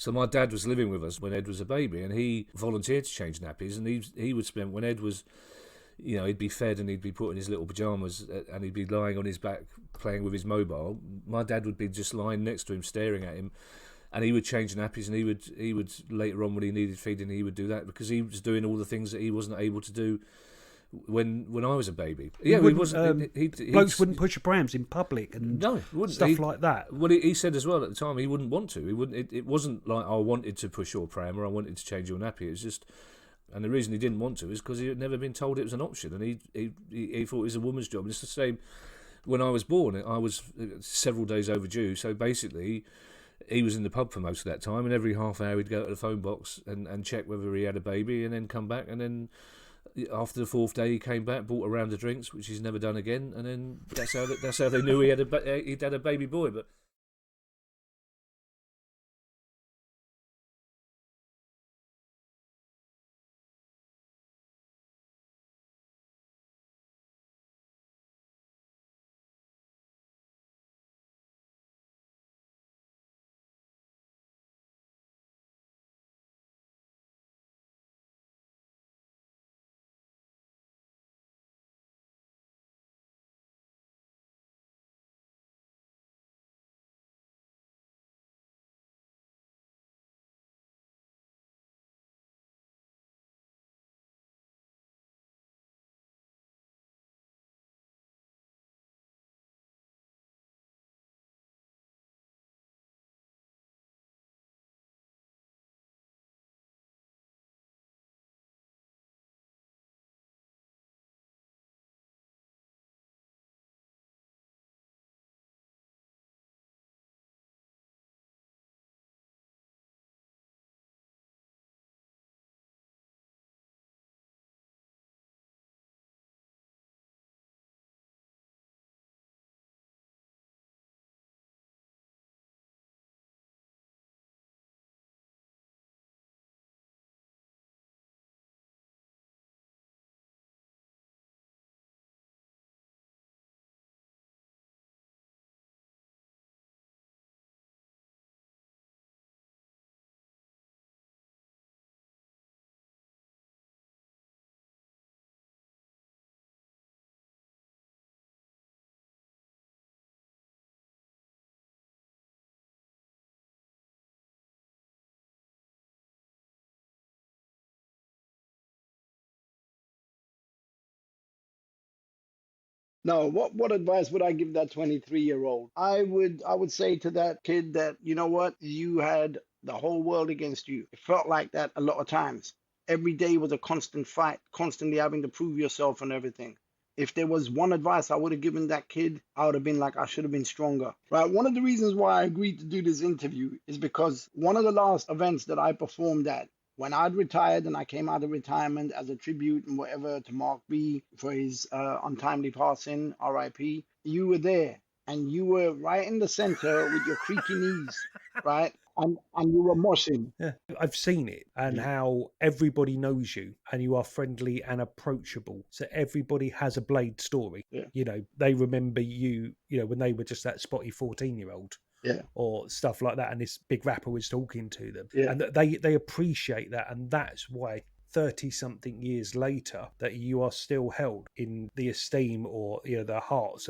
So my dad was living with us when Ed was a baby, and he volunteered to change nappies, and he would spend, when Ed was, he'd be fed and he'd be put in his little pyjamas and he'd be lying on his back playing with his mobile. My dad would be just lying next to him, staring at him, and he would change nappies, and he would later on when he needed feeding, he would do that because he was doing all the things that he wasn't able to do when I was a baby. Yeah, he wasn't. Blokes wouldn't push prams in public and stuff like that. Well, he said as well at the time he wouldn't want to. He wouldn't. It wasn't like I wanted to push your pram or I wanted to change your nappy. It was just, and the reason he didn't want to is because he had never been told it was an option, and he thought it was a woman's job. And it's the same. When I was born, I was several days overdue. So basically, he was in the pub for most of that time, and every half hour he'd go to the phone box and check whether he had a baby, and then come back, and then after the fourth day he came back, bought a round of drinks, which he's never done again, and then that's how they knew he'd had a baby boy. But No, what advice would I give that 23-year-old? I would say to that kid that, you know what, you had the whole world against you. It felt like that a lot of times. Every day was a constant fight, constantly having to prove yourself and everything. If there was one advice I would have given that kid, I would have been like, I should have been stronger. Right? One of the reasons why I agreed to do this interview is because one of the last events that I performed at, when I'd retired and I came out of retirement as a tribute and whatever to Mark B for his untimely passing, RIP, you were there and you were right in the center with your creaky knees, right? And you were moshing. Yeah, I've seen it and how everybody knows you and you are friendly and approachable. So everybody has a Blade story. Yeah. You know, they remember you, when they were just that spotty 14-year-old. Yeah. Or stuff like that, and this big rapper was talking to them. Yeah. And they appreciate that, and that's why 30-something years later that you are still held in the esteem or the hearts